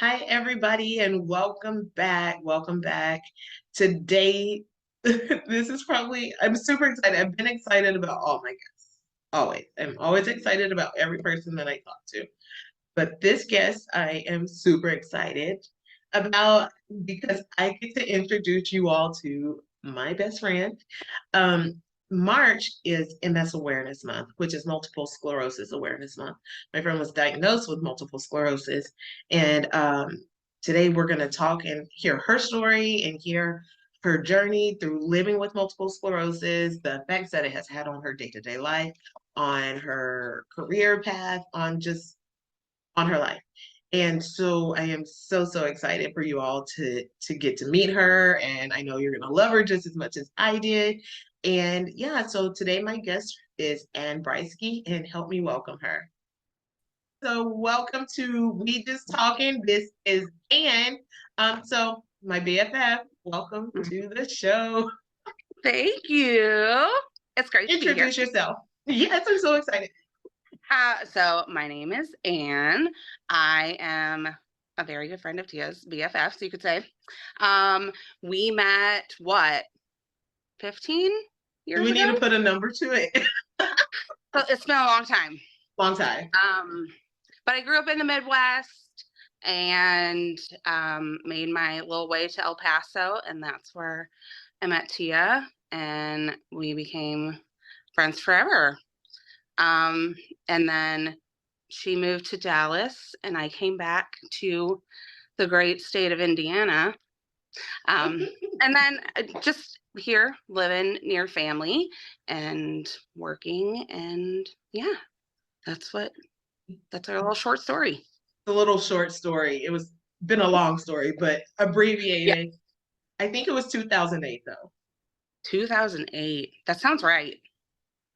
Hi, everybody, and welcome back. Welcome back. Today, I'm super excited. I've been excited about all my guests, always. I'm always excited about every person that I talk to. But this guest, I am super excited about because I get to introduce you all to my best friend. Um, March is MS Awareness Month, which is Multiple Sclerosis Awareness Month. My friend was diagnosed with multiple sclerosis, and today we're going to talk and hear her story and hear her journey through living with multiple sclerosis, the effects that it has had on her day-to-day life, on her career path, on her life. And so I am so excited for you all to get to meet her. And I know you're gonna love her just as much as I did. And yeah, so today my guest is Ann Brajcki, and help me welcome her. So welcome to We Just Talking. This is Ann. So my BFF, welcome to the show. Thank you. It's great to be here. Introduce yourself. Yes, I'm so excited. So my name is Ann. I am a very good friend of Tia's, BFF, so you could say. We met, 15 Do years we need ago? to put a number to it? So it's been a long time. Long time. But I grew up in the Midwest and made my little way to El Paso, and that's where I met Tia, and we became friends forever. And then she moved to Dallas, and I came back to the great state of Indiana. And then just here, living near family and working. And yeah, that's our little short story. A little short story. It was been a long story, but Yeah, abbreviated. I think it was 2008 though. 2008. That sounds right.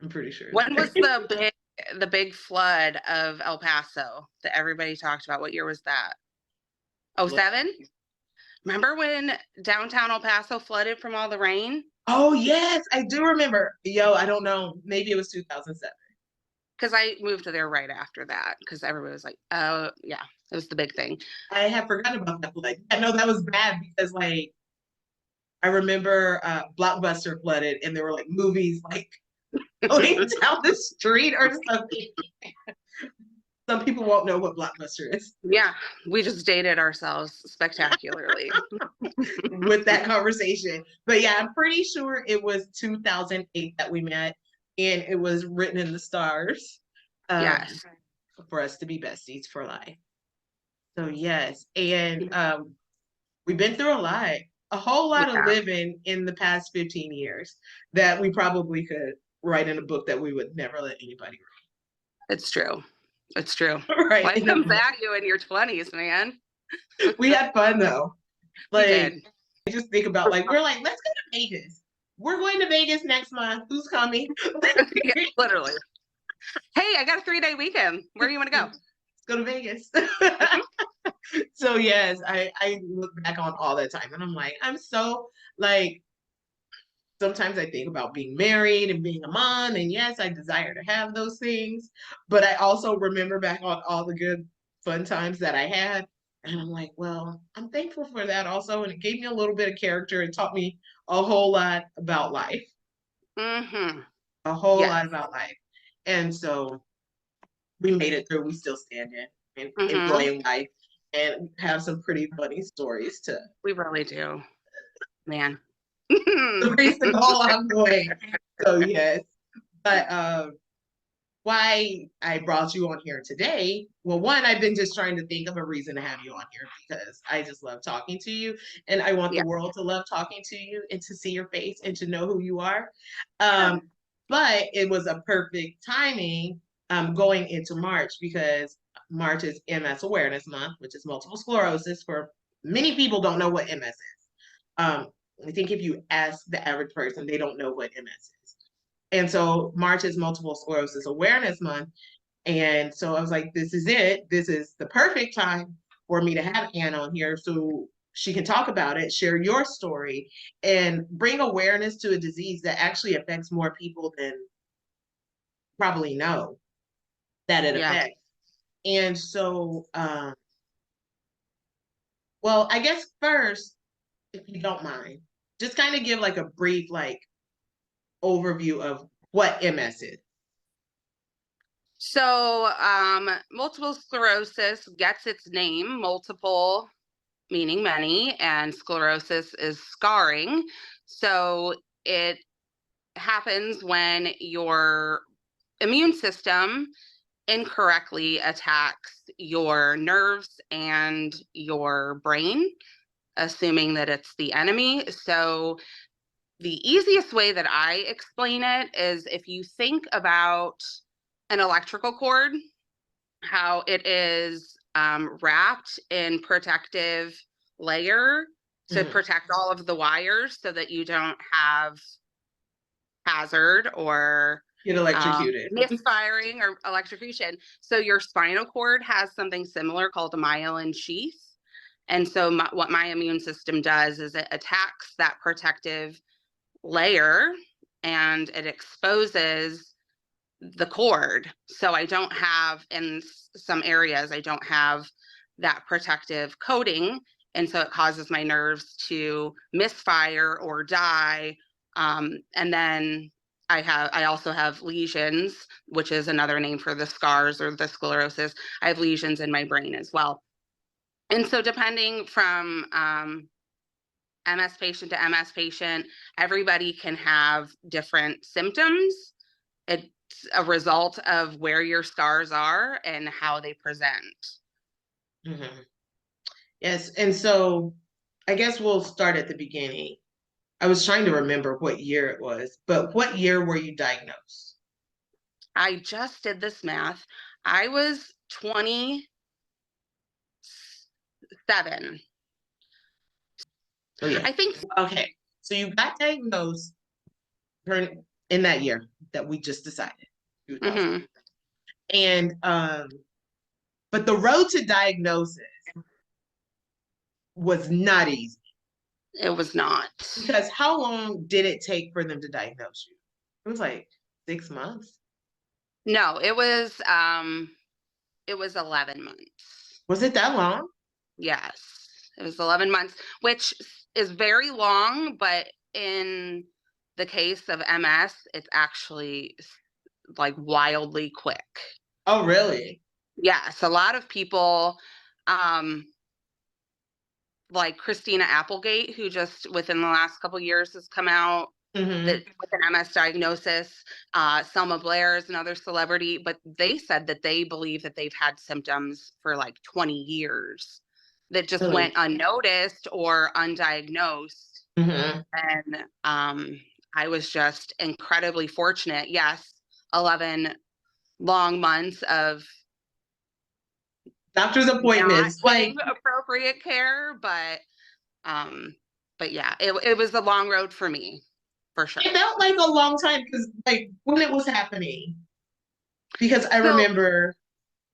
I'm pretty sure it's When was right. the big flood of El Paso that everybody talked about? What year was that? Oh, 07? Remember when downtown El Paso flooded from all the rain? Oh yes, I do remember. Yo, I don't know. Maybe it was 2007. Because I moved there right after that because everybody was like, oh, yeah, it was the big thing. I had forgotten about that flood. I know that was bad because like I remember Blockbuster flooded and there were like movies like going down the street or something. Some people won't know what Blockbuster is. Yeah, we just dated ourselves spectacularly. With that conversation. But yeah, I'm pretty sure it was 2008 that we met, and it was written in the stars Yes. for us to be besties for life. So yes, and we've been through a whole lot of Yeah, living in the past 15 years that we probably could write in a book that we would never let anybody it's true. It's true. write Life in a comes book. at you in your 20s, man. We had fun though. We Like did. I just think about like we're like, let's go to Vegas. We're going to Vegas next month. Who's coming? Yeah, literally. Hey, I got a 3-day weekend. Where do you want to go? Let's go to Vegas. So yes, I look back on all that time and I'm like, I'm so like sometimes I think about being married and being a mom, and yes, I desire to have those things, but I also remember back on all the good fun times that I had. And I'm like, well, I'm thankful for that also. And it gave me a little bit of character. It taught me a whole lot about life, Mm-hmm. a whole Yes. lot about life. And so we made it through. We still standing and Mm-hmm. enjoying life and have some pretty funny stories to We really do, man. stories to go ongoing. So yes. But why I brought you on here today. Well, one, I've been just trying to think of a reason to have you on here because I just love talking to you and I want the Yeah. world to love talking to you and to see your face and to know who you are. Yeah. But it was a perfect timing going into March because March is MS Awareness Month, which is multiple sclerosis. For many people, don't know what MS is. I think if you ask the average person, they don't know what MS is. And so March is Multiple Sclerosis Awareness Month. And so I was like, this is it. This is the perfect time for me to have Ann on here so she can talk about it, share your story, and bring awareness to a disease that actually affects more people than probably know that it Yeah. affects. And so Well, I guess first, if you don't mind, just kind of give like a brief like overview of what MS is. So, multiple sclerosis gets its name, multiple meaning many, and sclerosis is scarring. So, it happens when your immune system incorrectly attacks your nerves and your brain, assuming that it's the enemy. So, the easiest way that I explain it is if you think about an electrical cord, how it is wrapped in protective layer to Mhm. protect all of the wires so that you don't have hazard or Get electrocuted. misfiring or electrocution. So your spinal cord has something similar called a myelin sheath. And so what my immune system does is it attacks that protective layer and it exposes the cord. So I don't have, in some areas, I don't have that protective coating. And so it causes my nerves to misfire or die. And then I also have lesions, which is another name for the scars or the sclerosis. I have lesions in my brain as well. And so depending from MS patient to MS patient, everybody can have different symptoms. It's a result of where your scars are and how they present. Mhm. Yes, and so I guess we'll start at the beginning. I was trying to remember what year it was, but what year were you diagnosed? I just did this math. I was 27. Oh yeah. I think. Okay. So you got diagnosed in that year that we just decided, 2000. Mhm. And but the road to diagnosis was not easy It was not. because how long did it take for them to diagnose you? It was like 6 months. No, it was 11 months. Was it that long? Yes. It was 11 months, which is very long, but in the case of MS, it's actually like wildly quick. Oh, really? Yes, a lot of people, um, like Christina Applegate, who just within the last couple years has come out that Mm-hmm. with an MS diagnosis. Selma Blair is another celebrity, but they said that they believe that they've had symptoms for like 20 years that just Really? went unnoticed or undiagnosed. Mm-hmm. And I was just incredibly fortunate. Yes, 11 long months of Doctor's not appointments. getting Like appropriate care, um but yeah, it was a long road for me, for it sure. felt like a long time because like when it was happening, because I So remember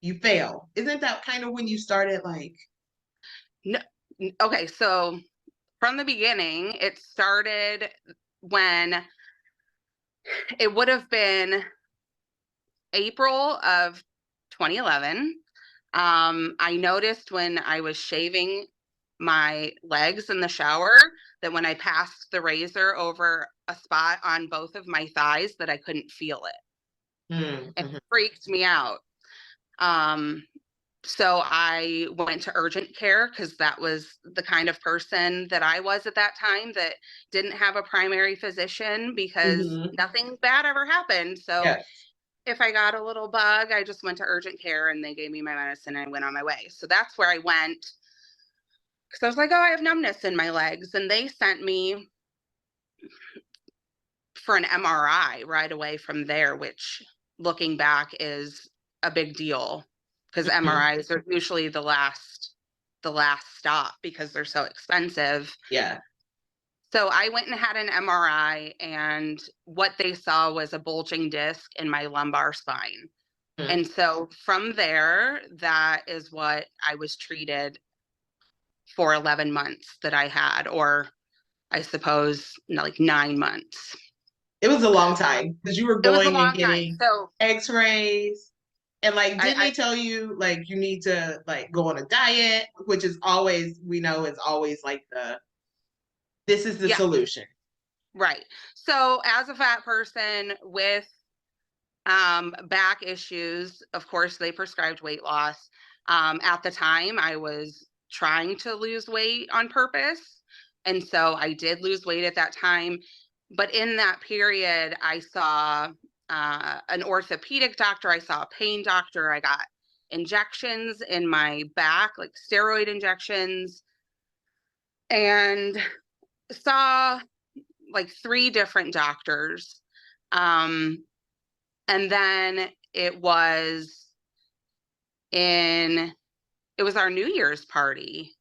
you fail. Isn't that kind of when you started like no, okay, so from the beginning, it started when it would have been April of 2011. I noticed when I was shaving my legs in the shower that when I passed the razor over a spot on both of my thighs that I couldn't feel it. It mm-hmm. freaked me out. Um, so I went to urgent care because that was the kind of person that I was at that time that didn't have a primary physician because Mm-hmm. nothing bad ever happened. So Yes. if I got a little bug, I just went to urgent care and they gave me my medicine and I went on my way. So that's where I went because I was like, oh, I have numbness in my legs. And they sent me for an MRI right away from there, which looking back is a big deal because Mm-hmm. MRIs are usually the last stop because they're so expensive. Yeah. So I went and had an MRI and what they saw was a bulging disc in my lumbar spine. Mm-hmm. And so from there, that is what I was treated for 11 months that I had, or I suppose like 9 months. It was a long time because you were It was a going and long time. getting So x-rays And like, didn't I they tell you like you need to like go on a diet, which is always, we know is always like this is the yeah, solution. right. So as a fat person with back issues, of course, they prescribed weight loss. At the time, I was trying to lose weight on purpose. And so I did lose weight at that time. But in that period, I saw an orthopedic doctor, I saw a pain doctor, I got injections in my back, like steroid injections, and saw like 3 different doctors. Um, and then in it was our New Year's party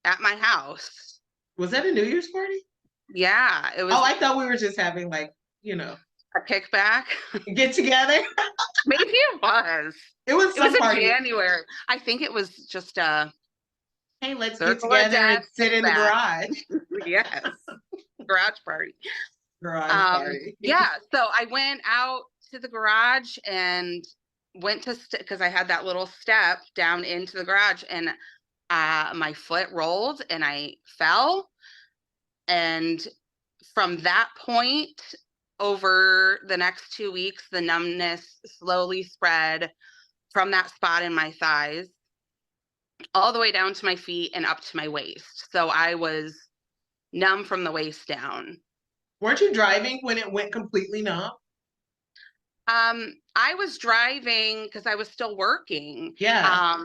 at my house. Was that a New Year's party? Yeah, it Oh, was I thought we were just having like, a kickback. get together. Maybe it was. It was It was some in party. January. I think it was just a Hey, let's get circle of together and death sit in the kickback. garage. Yes, garage party. Garage party. Yeah, so I went out to the garage and went to because I had that little step down into the garage, and my foot rolled and I fell. And from that point, over the next 2 weeks, the numbness slowly spread from that spot in my thighs all the way down to my feet and up to my waist. So I was numb from the waist down. Weren't you driving when it went completely numb? I was driving because I was still working. Yeah.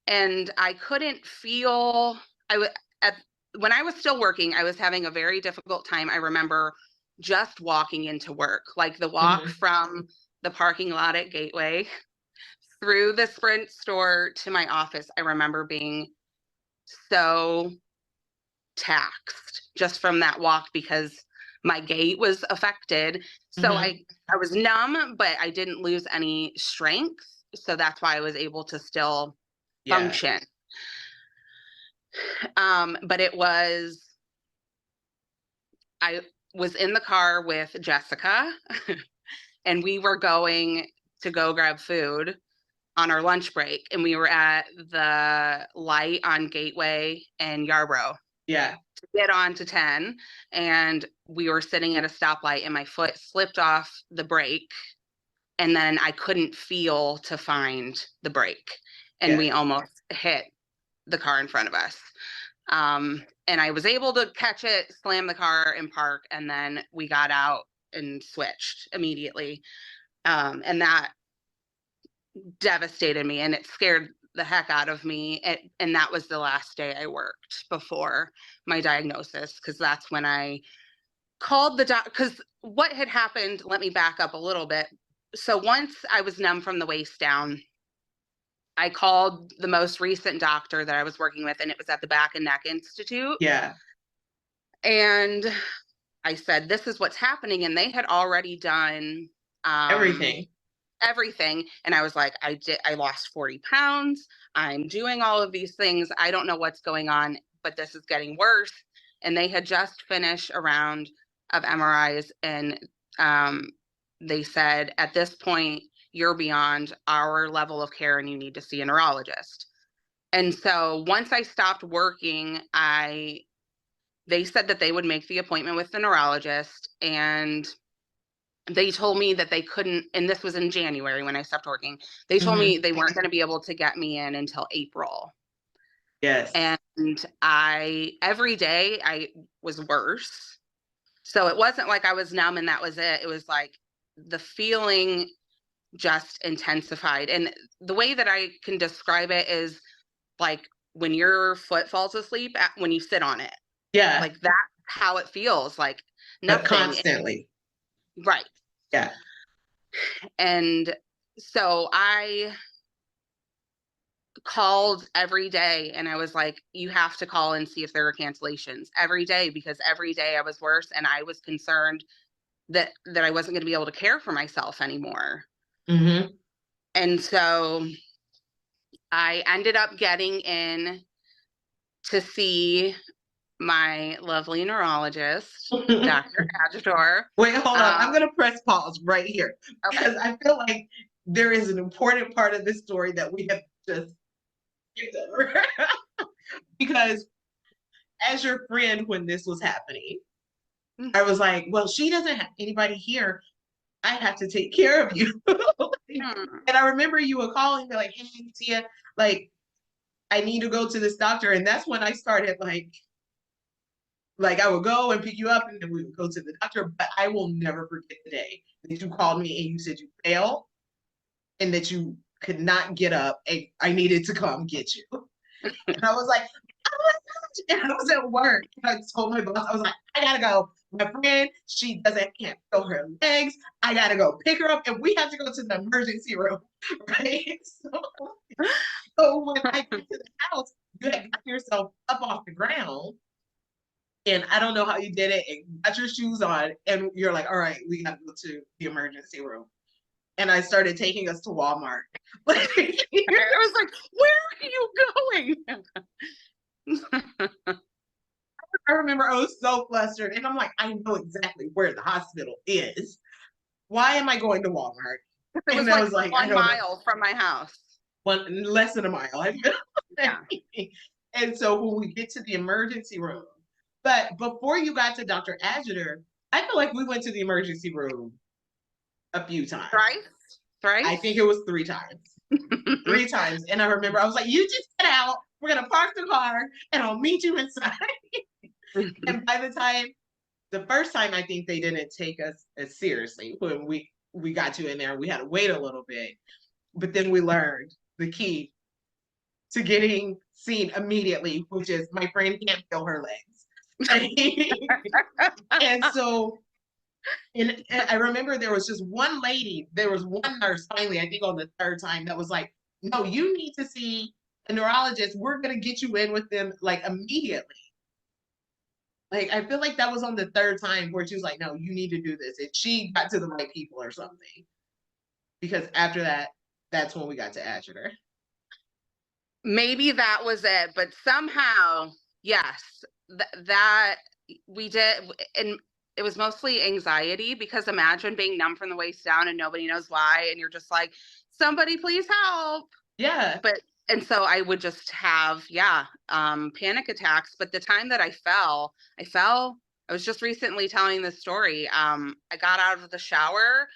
And I couldn't feel at when I was still working, I was having a very difficult time. I remember just walking into work, like the walk from the parking lot at Gateway through the Sprint store to my office. I remember being so taxed just from that walk because my gait was affected. So I was numb, but I didn't lose any strength. So that's why I was able to still function. But I was in the car with Jessica and we were going to go grab food on our lunch break, and we were at the light on Gateway and Yarborough. Yeah. To get on to 10, and we were sitting at a stoplight and my foot slipped off the brake, and then I couldn't feel to find the brake, and we almost hit the car in front of us. And I was able to catch it, slam the car and park, and then we got out and switched immediately. And that devastated me and it scared the heck out of me. And that was the last day I worked before my diagnosis, because that's when I called the doc. Because what had happened, let me back up a little bit. So once I was numb from the waist down, I called the most recent doctor that I was working with, and it was at the Back and Neck Institute. Yeah. And I said, this is what's happening. And they had already done everything. And I was like, I lost 40 pounds. I'm doing all of these things. I don't know what's going on, but this is getting worse. And they had just finished a round of MRIs, and they said, at this point, you're beyond our level of care and you need to see a neurologist. And so once I stopped working, they said that they would make the appointment with the neurologist, and they told me that they couldn't, and this was in January when I stopped working, they told me they weren't going to be able to get me in until April. Yes. And every day I was worse. So it wasn't like I was numb and that was it. It was like the feeling just intensified. And the way that I can describe it is like when your foot falls asleep when you sit on it. Yeah. Like that's how it feels, like nothing. But constantly. Right. Yeah. And so I called every day and I was like, you have to call and see if there are cancellations every day, because every day I was worse and I was concerned that I wasn't going to be able to care for myself anymore. And so I ended up getting in to see my lovely neurologist, Dr. Adjutor. Wait, hold on. I'm going to press pause right here because I feel like there is an important part of this story that we have just skipped over. Because as your friend when this was happening, I was like, well, she doesn't have anybody here. I have to take care of you. And I remember you were calling me like, hey, Tia, like, I need to go to this doctor. And that's when I started like I would go and pick you up and then we would go to the doctor. But I will never forget the day that you called me and you said you failed and that you could not get up and I needed to come get you. And I was like, oh my gosh. And I was at work. And I told my boss, I was like, I gotta go. My friend, she can't feel her legs. I gotta go pick her up. And we have to go to the emergency room. Right. So when I get to the house, you had got yourself up off the ground. And I don't know how you did it and got your shoes on. And you're like, all right, we gotta go to the emergency room. And I started taking us to Walmart. I was like, where are you going? I remember I was so flustered. And I'm like, I know exactly where the hospital is. Why am I going to Walmart? It was And I was like like, I 1 don't know. mile from my house. Less than a mile. Yeah. And so when we get to the emergency room, but before you got to Dr. Adjutor, I feel like we went to the emergency room a few times. Thrice? I think it was 3 times. 3 times. And I remember I was like, you just get out. We're going to park the car and I'll meet you inside. And by the first time, I think they didn't take us as seriously when we got you in there. We had to wait a little bit. But then we learned the key to getting seen immediately, which is my friend can't feel her legs. And so, and I remember there was just one lady, there was one nurse finally, I think on the 3rd time, that was like, no, you need to see a neurologist. We're going to get you in with them like immediately. Like, I feel like that was on the 3rd time where she was like, no, you need to do this. And she got to the right people or something. Because after that, that's when we got to Adjutor. Maybe that was it, but somehow, yes, that we did. And it was mostly anxiety because imagine being numb from the waist down and nobody knows why. And you're just like, somebody please help. Yeah. And so I would just have, panic attacks. But the time that I fell, I was just recently telling this story. I got out of the shower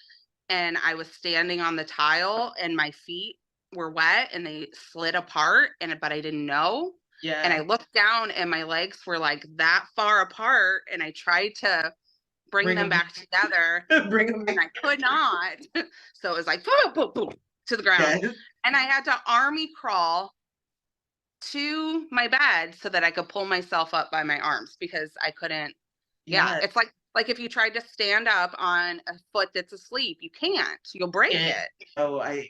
and I was standing on the tile and my feet were wet and they slid apart but I didn't know. Yeah. And I looked down and my legs were like that far apart and I tried to bring them back together. Bring them back. And I could not. So it was like boom, boom, boom, to the ground. Yes. And I had to army crawl to my bed so that I could pull myself up by my arms because I couldn't. Yeah. It's like if you tried to stand up on a foot that's asleep, you can't. You'll break it. Oh, I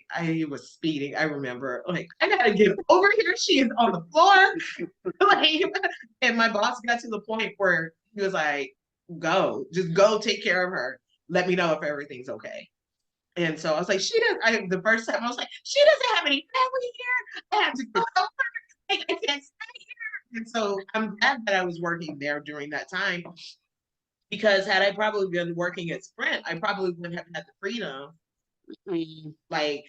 was speeding. I remember, like, I gotta get over here. She is on the floor. Like, and my boss got to the point where he was like, just go take care of her. Let me know if everything's okay. And so I was like, the first time I was like, she doesn't have any family here. I have to go over. I can't stay here. And so I'm glad that I was working there during that time. Because had I probably been working at Sprint, I probably wouldn't have had the freedom. Like,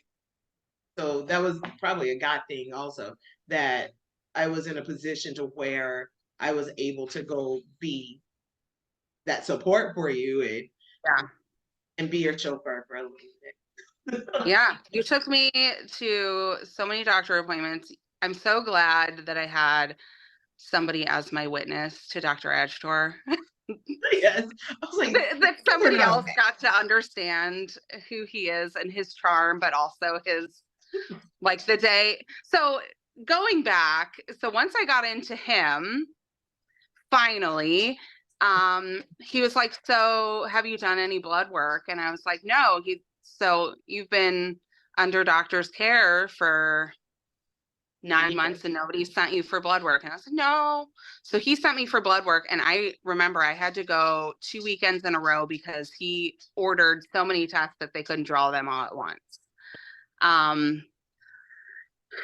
so that was probably a God thing also, that I was in a position to where I was able to go be that support for you and be your chauffeur for a little bit. Yeah, you took me to so many doctor appointments. I'm so glad that I had somebody as my witness to Dr. Adjutor. Yes. I was like, that somebody else got to understand who he is and his charm, but also his, like, the day. So going back, so once I got into him, finally, he was like, so have you done any blood work? And I was like, no. So you've been under doctor's care for 9 months and nobody sent you for blood work. And I was like, no. So he sent me for blood work. And I remember I had to go 2 weekends in a row because he ordered so many tests that they couldn't draw them all at once.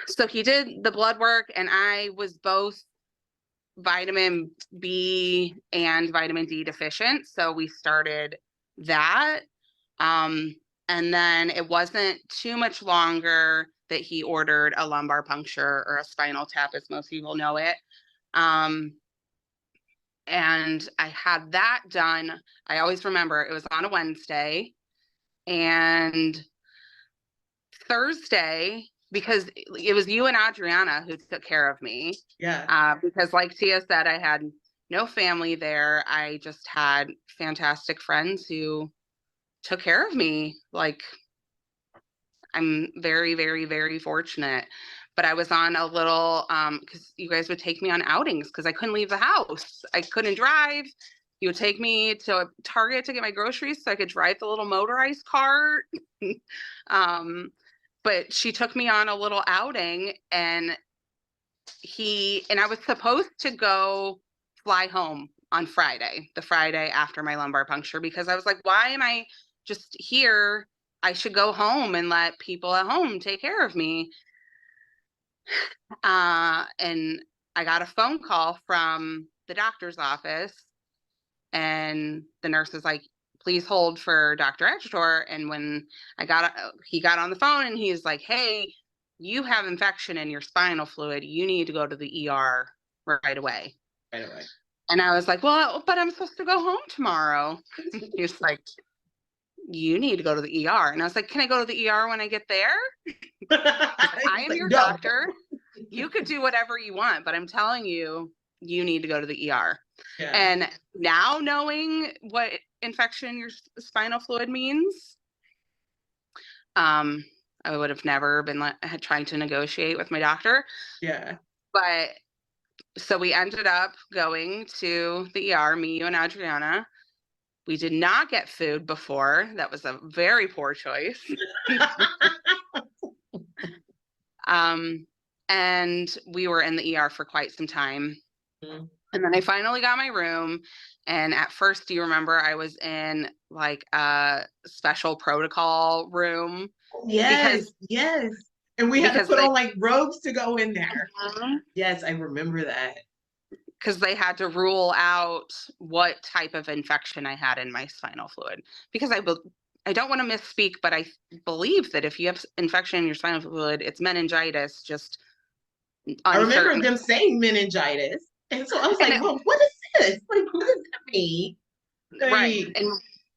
So he did the blood work and I was both vitamin B and vitamin D deficient. So we started that. And then it wasn't too much longer that he ordered a lumbar puncture, or a spinal tap, as most people know it. Um, and I had that done. I always remember it was on a Wednesday, and Thursday, because it was you and Adriana who took care of me. Yeah. Because, like Tia said, I had no family there. I just had fantastic friends who took care of me. Like, I'm very, very, very fortunate. But I was on a little, because you guys would take me on outings because I couldn't leave the house. I couldn't drive. You would take me to Target to get my groceries so I could drive the little motorized cart. um, but she took me on a little outing, and I was supposed to go fly home on Friday, the Friday after my lumbar puncture, because I was like, why am I just here? I should go home and let people at home take care of me. And I got a phone call from the doctor's office, and the nurse was like, please hold for Dr. Edgetor. And when he got on the phone, and he's like, hey, you have infection in your spinal fluid. You need to go to the ER right away. Right away. And I was like, well, but I'm supposed to go home tomorrow. He's like, you need to go to the ER. And I was like, can I go to the ER when I get there? I am your doctor. You could do whatever you want, but I'm telling you, you need to go to the ER. Yeah. And now, knowing what infection in your spinal fluid means, I would have never been trying to negotiate with my doctor. Yeah. But so we ended up going to the ER, me, you, and Adriana. We did not get food before. That was a very poor choice. And we were in the ER for quite some time. Mm-hmm. And then I finally got my room. And at first, do you remember I was in like a special protocol room? Yes, yes. And we had to put on like robes to go in there. Uh-huh. Yes, I remember that. Because they had to rule out what type of infection I had in my spinal fluid. Because I don't want to misspeak, but I believe that if you have infection in your spinal fluid, it's meningitis, just uncertain. I remember them saying meningitis. And so I was like, well, what is this? Like, what does that mean? Right. And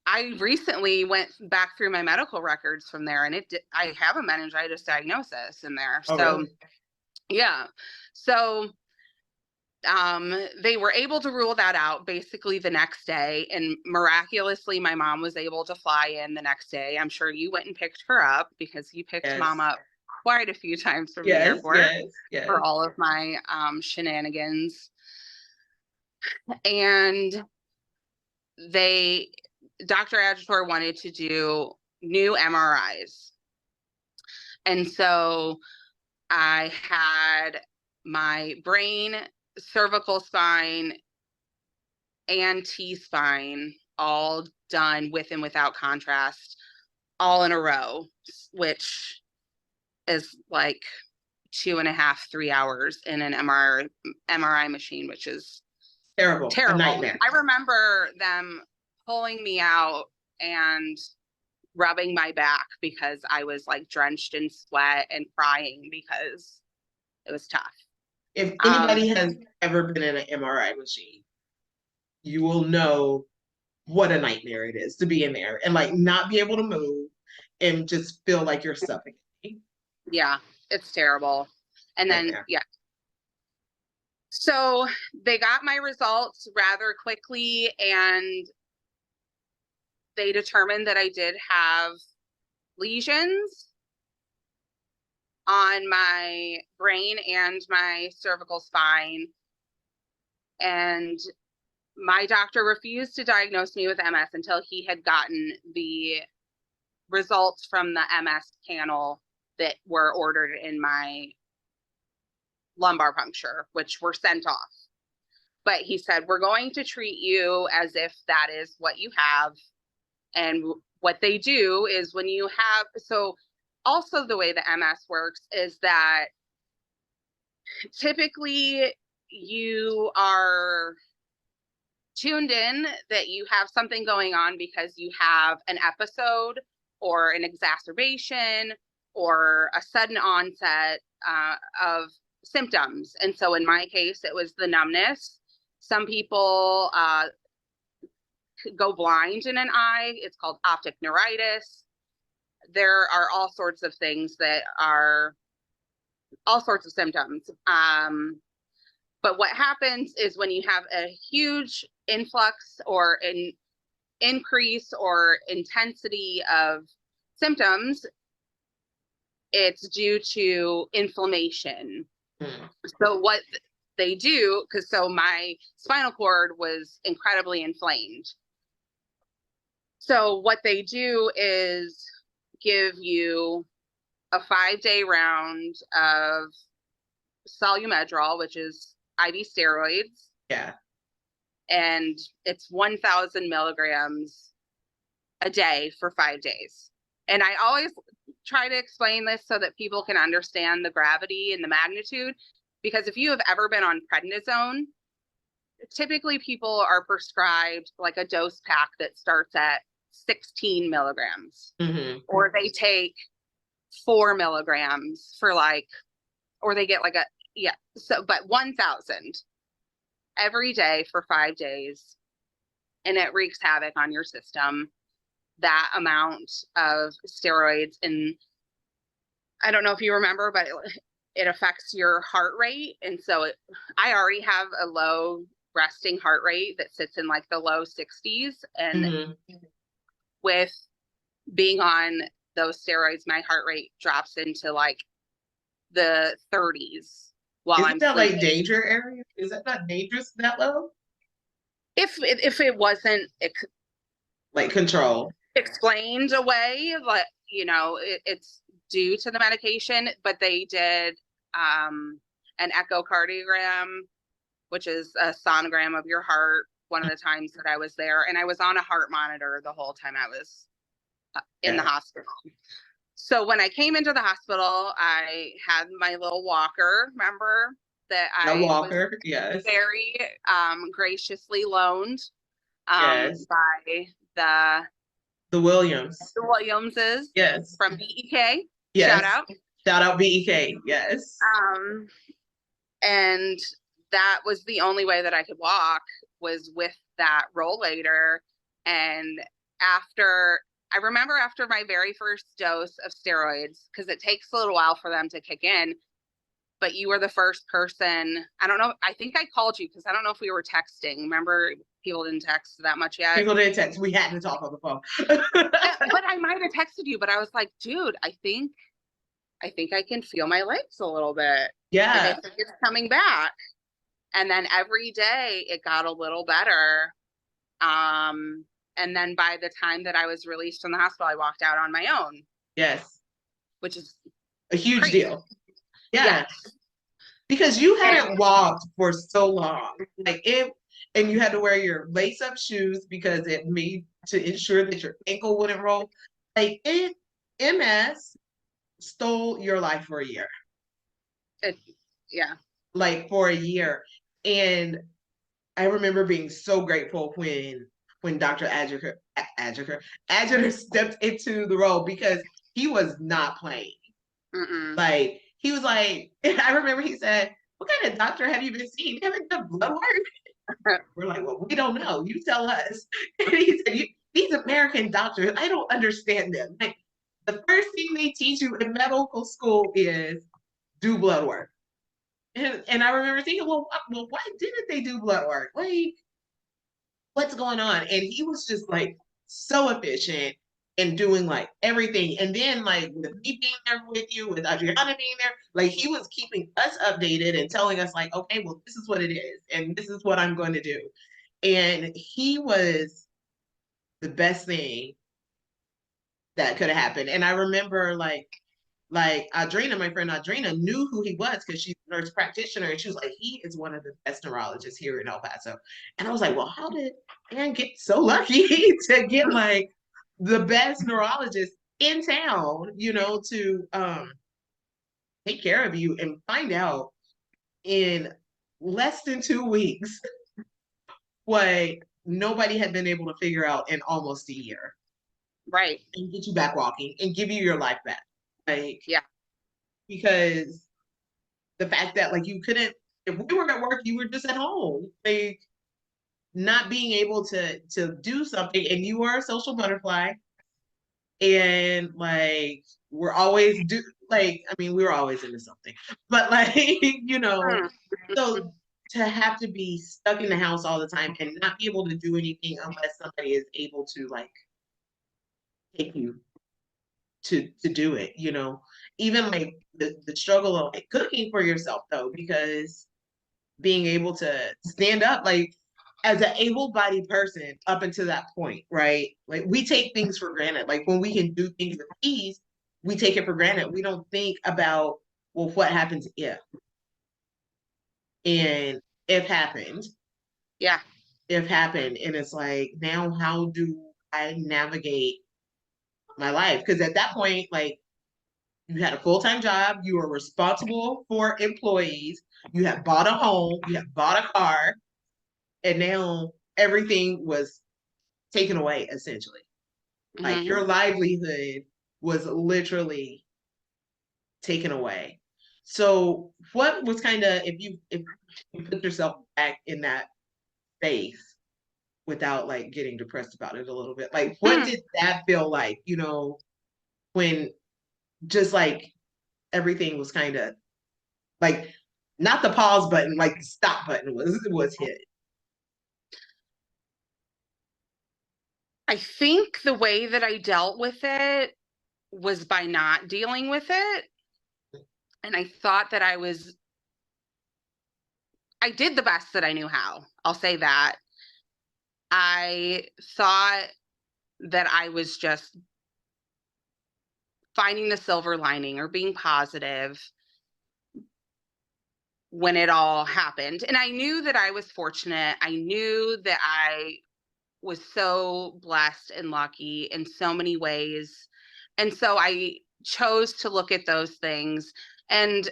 I recently went back through my medical records from there, and I have a meningitis diagnosis in there. Oh, so, really? Yeah. So they were able to rule that out basically the next day, and miraculously my mom was able to fly in the next day. I'm sure you went and picked her up, because you picked Mom up quite a few times from the airport for all of my shenanigans. And Dr. Adjutor wanted to do new MRIs. And so I had my brain, cervical spine, and T-spine all done with and without contrast, all in a row, which is like 2.5, 3 hours in an MRI machine, which is terrible. A nightmare. I remember them pulling me out and rubbing my back because I was like drenched in sweat and crying because it was tough. If anybody has ever been in an MRI machine, you will know what a nightmare it is to be in there and like not be able to move and just feel like you're suffocating. Yeah, it's terrible. And then, yeah. So they got my results rather quickly, and they determined that I did have lesions on my brain and my cervical spine. And my doctor refused to diagnose me with MS until he had gotten the results from the MS panel that were ordered in my lumbar puncture, which were sent off. But he said, we're going to treat you as if that is what you have. And what they do is when you have, so also the way the MS works is that typically you are tuned in that you have something going on because you have an episode or an exacerbation or a sudden onset of symptoms. And so in my case, it was the numbness. Some people go blind in an eye. It's called optic neuritis. There are all sorts of things that are all sorts of symptoms. But what happens is when you have a huge influx or an increase or intensity of symptoms, it's due to inflammation. Mm. So what they do, because so my spinal cord was incredibly inflamed. So what they do is give you a 5-day round of solumedrol, which is IV steroids. Yeah. And it's 1,000 milligrams a day for 5 days. And I always try to explain this so that people can understand the gravity and the magnitude, because if you have ever been on prednisone, typically people are prescribed like a dose pack that starts at 16 milligrams, or they take 4 milligrams for like, or they get like a, yeah, so, but 1,000 every day for 5 days, and it wreaks havoc on your system. That amount of steroids, and I don't know if you remember, but it affects your heart rate. And so I already have a low resting heart rate that sits in like the low 60s. And with being on those steroids, my heart rate drops into like the 30s while Isn't I'm that sleeping. like danger area? Is that not dangerous that low? If it wasn't Like control. explained away, like, you know, it's due to the medication, but they did an echocardiogram, which is a sonogram of your heart, one of the times that I was there, and I was on a heart monitor the whole time I was in the hospital. So when I came into the hospital, I had my little walker, remember, that I walker, was yes. very graciously loaned Yes. by the Williamses, Yes. from BEK. Yes. Shout out. Shout out BEK. Yes. And that was the only way that I could walk, was with that rollator. And I remember after my very first dose of steroids, because it takes a little while for them to kick in, but you were the first person. I don't know. I think I called you because I don't know if we were texting. Remember, people didn't text that much yet. People didn't text. We had to talk on the phone. But I might have texted you, but I was like, dude, I think I can feel my legs a little bit. Yeah. Like, I think it's coming back. And then every day it got a little better. And then by the time that I was released from the hospital, I walked out on my own. Yes. Which is a huge crazy. deal. Yes. Because you hadn't walked for so long. And you had to wear your lace-up shoes because it made to ensure that your ankle wouldn't roll. MS stole your life for a year. Like for a year. And I remember being so grateful when Dr. Adjuter stepped into the role, because he was not playing. Like, he was like, I remember he said, "What kind of doctor have you been seeing? You haven't done blood work?" We're like, "Well, we don't know. You tell us." And he said, "These American doctors, I don't understand them. Like, the first thing they teach you in medical school is do blood work." And I remember thinking, well, why didn't they do blood work? Like, what's going on? And he was just like so efficient in doing like everything. And then like with me being there with you, with Adriana being there, like he was keeping us updated and telling us like, okay, well, this is what it is, and this is what I'm going to do. And he was the best thing that could have happened. And I remember like Audrina, my friend Audrina, knew who he was because she's a nurse practitioner, and she was like, he is one of the best neurologists here in El Paso. And I was like, well, how did Ann get so lucky to get like the best neurologist in town, you know, to take care of you, and find out in less than 2 weeks what nobody had been able to figure out in almost a year. Right. and get you back walking and give you your life back. Like, Yeah. because the fact that like you couldn't, if we were at work, you were just at home. Like, not being able to do something, and you are a social butterfly, and like we're always do like, I mean, we were always into something, but like, Mm. so to have to be stuck in the house all the time and not be able to do anything unless somebody is able to like take you to do it, even like the struggle of like cooking for yourself though, because being able to stand up, like as an able-bodied person up until that point, right? Like we take things for granted. Like when we can do things with ease, we take it for granted. We don't think about, well, what happens if, and if happened, Yeah. if happened, and it's like, now how do I navigate my life? Because at that point, like you had a full-time job, you were responsible for employees, you had bought a home, you had bought a car, and now everything was taken away essentially. Like Hmm. your livelihood was literally taken away. So what was kind of, if you put yourself back in that space without like getting depressed about it a little bit, like what Mm. did that feel like, when just like everything was kind of like, not the pause button, like the stop button was hit. I think the way that I dealt with it was by not dealing with it. And I thought that I did the best that I knew how. I'll say that. I thought that I was just finding the silver lining or being positive when it all happened. And I knew that I was fortunate. I knew that I was so blessed and lucky in so many ways. And so I chose to look at those things. And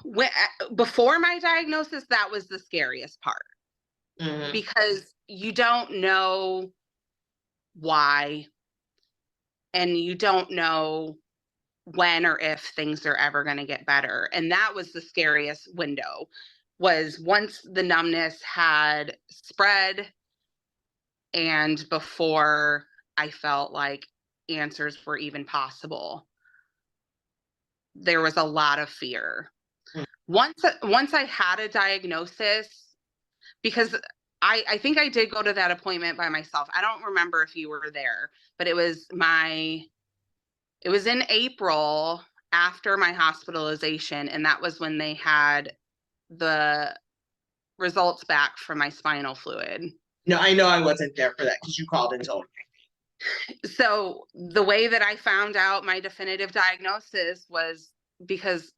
when, before my diagnosis, that was the scariest part Mm-hmm. because you don't know why and you don't know when or if things are ever going to get better. And that was the scariest window, was once the numbness had spread and before I felt like answers were even possible. There was a lot of fear. Once I had a diagnosis, because I think I did go to that appointment by myself. I don't remember if you were there, but it was in April after my hospitalization, and that was when they had the results back from my spinal fluid. No, I know I wasn't there for that because you called and told So the way that I found out my definitive diagnosis was because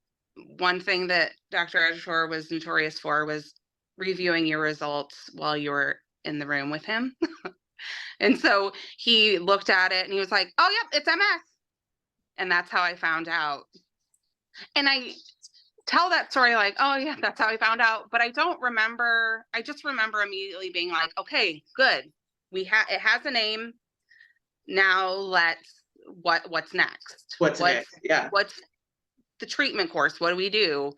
one thing that Dr. Edshore was notorious for was reviewing your results while you were in the room with him. And so he looked at it and he was like, "Oh, yep, it's MS." And that's how I found out. And I tell that story like, "Oh, yeah, that's how I found out." But I don't remember. I just remember immediately being like, "Okay, good. It has a name. Now let's what's next? what's next. Yeah. What's the treatment course? What do we do?"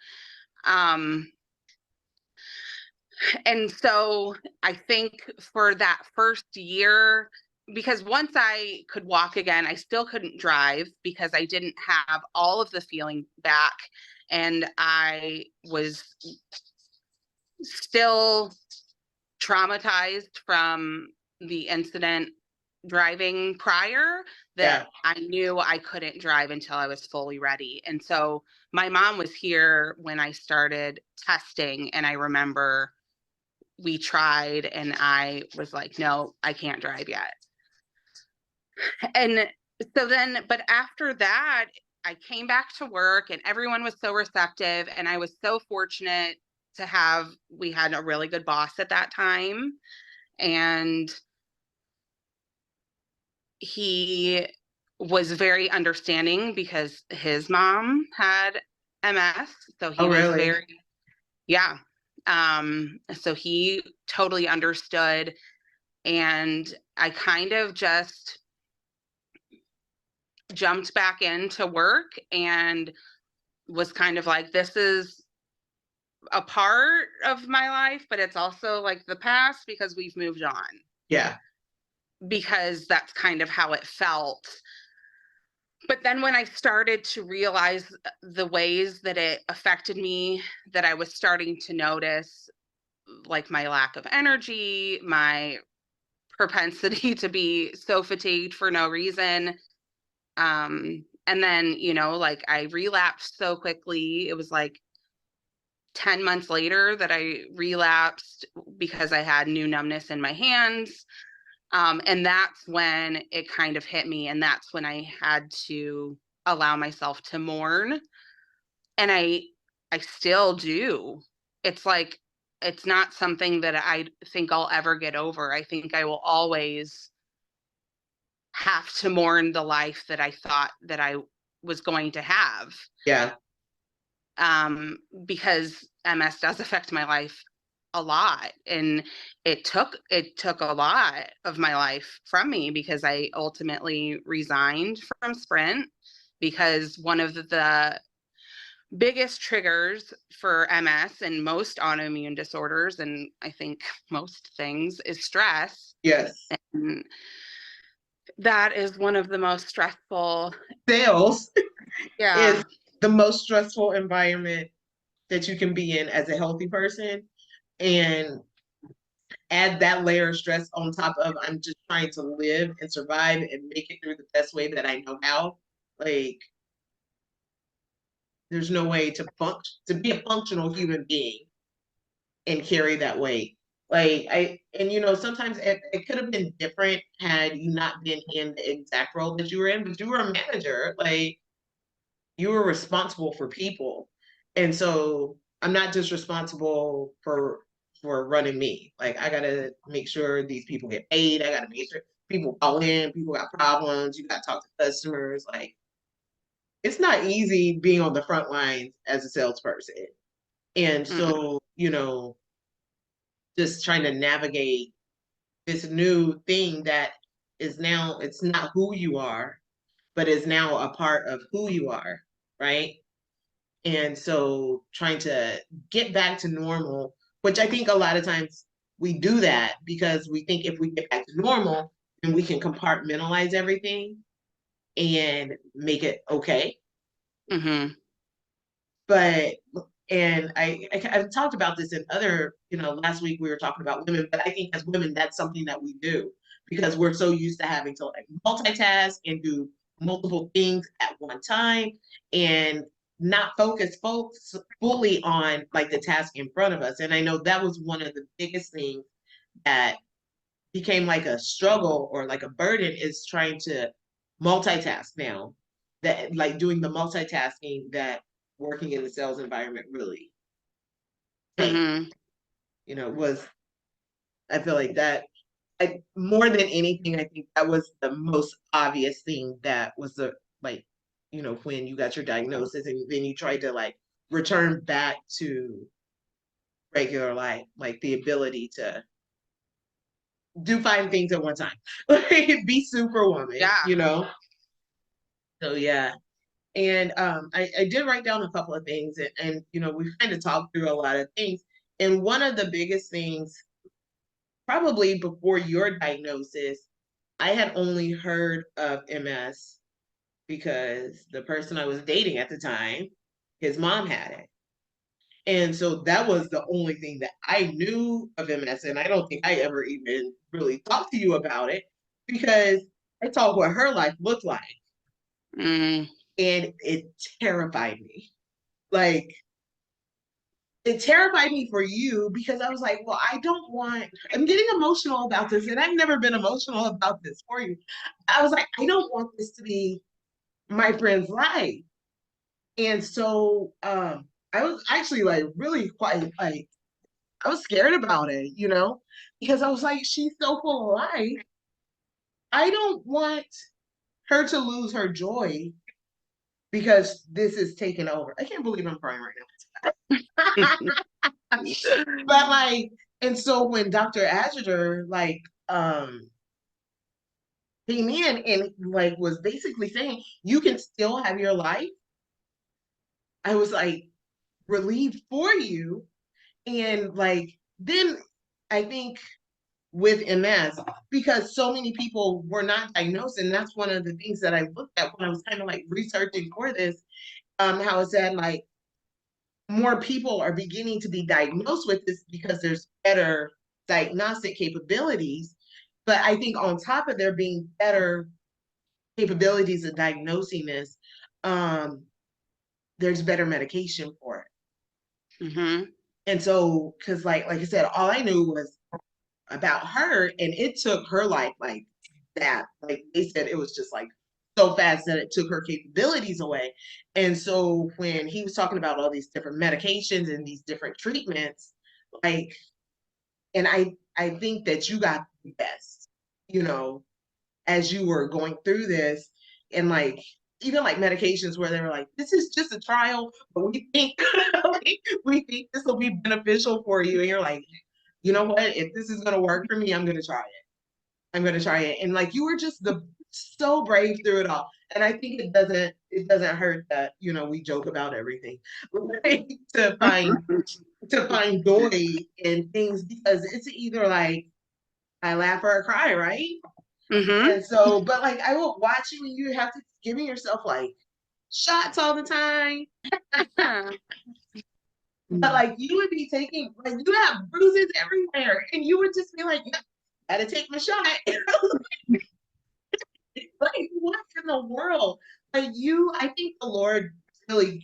Um, and so I think for that first year, because once I could walk again, I still couldn't drive because I didn't have all of the feeling back. And I was still traumatized from the incident driving prior, that Yeah. I knew I couldn't drive until I was fully ready. And so my mom was here when I started testing, and I remember we tried and I was like, "No, I can't drive yet." And so then, but after that, I came back to work and everyone was so receptive. And I was so fortunate to we had a really good boss at that time. And he was very understanding because his mom had MS. So he Oh, was really? very, yeah. So he totally understood. And I kind of just jumped back into work and was kind of like, this is a part of my life, but it's also like the past because we've moved on. Yeah. Because that's kind of how it felt. But then when I started to realize the ways that it affected me, that I was starting to notice like my lack of energy, my propensity to be so fatigued for no reason. And then, like I relapsed so quickly. It was like 10 months later that I relapsed because I had new numbness in my hands. And that's when it kind of hit me. And that's when I had to allow myself to mourn. And I still do. It's like, it's not something that I think I'll ever get over. I think I will always have to mourn the life that I thought that I was going to have. Yeah. Because MS does affect my life a lot, and it took a lot of my life from me because I ultimately resigned from Sprint because one of the biggest triggers for MS and most autoimmune disorders, and I think most things, is stress. Yes. And that is one of the most stressful. Sales Yeah. is the most stressful environment that you can be in as a healthy person. And add that layer of stress on top of I'm just trying to live and survive and make it through the best way that I know how. Like, there's no way to function, to be a functional human being and carry that weight. Sometimes it could have been different had you not been in the exact role that you were in, but you were a manager. Like, you were responsible for people. And so I'm not just responsible for running me. Like, I gotta make sure these people get paid. I gotta make sure people call in, people got problems, you gotta talk to customers. Like, it's not easy being on the front lines as a salesperson. And Mm-mm. so, just trying to navigate this new thing that is now, it's not who you are, but is now a part of who you are, right? And so trying to get back to normal, which I think a lot of times we do that because we think if we get back to normal, then we can compartmentalize everything and make it okay. Mm-hmm. But and I've talked about this in other, last week we were talking about women, but I think as women, that's something that we do because we're so used to having to like multitask and do multiple things at one time and not focus folks fully on like the task in front of us. And I know that was one of the biggest things that became like a struggle or like a burden is trying to multitask now, that like doing the multitasking that working in the sales environment really takes, Mm-hmm. was, I feel like that more than anything, I think that was the most obvious thing that was the like, when you got your diagnosis and then you tried to like return back to regular life, like the ability to do 5 things at one time, like be superwoman, Yeah. So yeah. And I did write down a couple of things and we kind of talked through a lot of things. And one of the biggest things, probably before your diagnosis, I had only heard of MS because the person I was dating at the time, his mom had it. And so that was the only thing that I knew of MS. And I don't think I ever even really talked to you about it because I saw what her life looked like. Mm. And it terrified me. Like, it terrified me for you because I was like, well, I'm getting emotional about this. And I've never been emotional about this for you. I was like, I don't want this to be my friend's life. And so I was actually like really quite like, I was scared about it, because I was like, she's so full of life. I don't want her to lose her joy because this is taking over. I can't believe I'm crying right now. But like, and so when Dr. Adjutor like um came in and like was basically saying you can still have your life, I was like relieved for you. And like then I think with MS, because so many people were not diagnosed, and that's one of the things that I looked at when I was kind of like researching for this, how is that like more people are beginning to be diagnosed with this because there's better diagnostic capabilities. But I think on top of there being better capabilities of diagnosing this, um, there's better medication for it. Mm-hmm. And so, because like I said, all I knew was about her, and it took her life like that. Like they said, it was just like so fast that it took her capabilities away. And so when he was talking about all these different medications and these different treatments, like, and I think that you got the best, you know, as you were going through this, and like even like medications where they were like, this is just a trial, but we think we think this will be beneficial for you. And you're like, you know what? If this is gonna work for me, I'm gonna try it. I'm gonna try it. And like you were just the so brave through it all. And I think it doesn't hurt that, you know, we joke about everything. Like, to find joy in things, because it's either like I laugh or I cry, right? Mm-hmm. And so, but like I will watch you and you have to giving yourself like shots all the time. But like you would be taking, like you have bruises everywhere, and you would just be like, gotta take my shot. Like, what in the world? Like you, I think the Lord really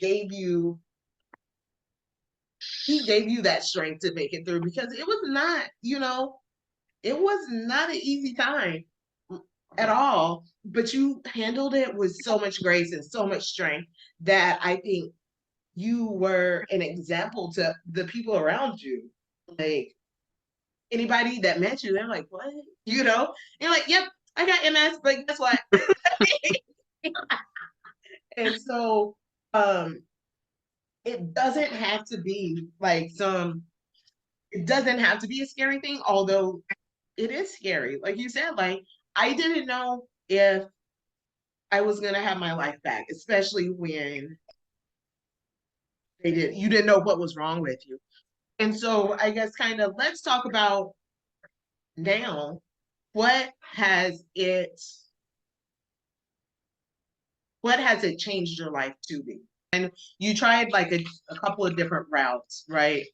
he gave you that strength to make it through, because it was not, it was not an easy time at all. But you handled it with so much grace and so much strength that I think you were an example to the people around you. Like anybody that met you, they're like, what? You're like, yep, I got MS, but guess what? And so um it doesn't have to be like it doesn't have to be a scary thing, although it is scary. Like you said, like I didn't know if I was gonna have my life back, especially when you didn't know what was wrong with you. And so I guess kind of let's talk about now, what has it what has it changed your life to be? And you tried like a couple of different routes, right?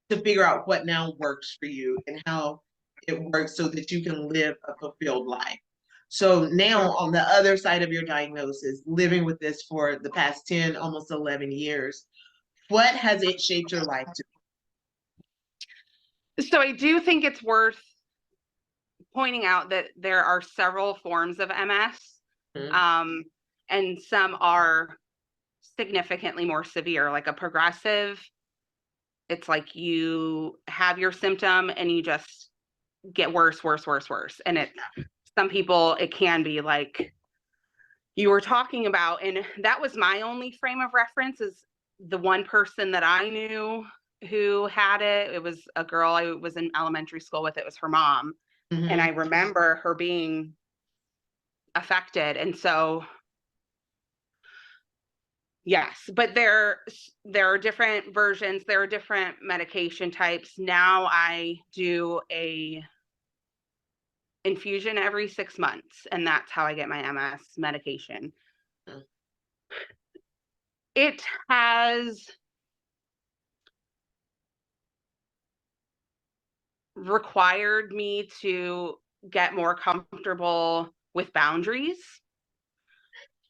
To figure out what now works for you and how it works so that you can live a fulfilled life. So now on the other side of your diagnosis, living with this for the past 10, almost 11 years, what has it shaped your life to So I do think it's worth pointing out that there are several forms of MS, be? and some are significantly more severe, like a progressive. It's like you have your symptom and you just get worse, worse, worse, worse. And some people, it can be like you were talking about. And that was my only frame of reference, is the one person that I knew who had it. It was a girl I was in elementary school with. It was her mom. And I Mm-hmm. remember her being affected. And so, yes, but there are different versions, there are different medication types. Now I do a infusion every 6 months, and that's how I get my MS medication. It has required me to get more comfortable with boundaries,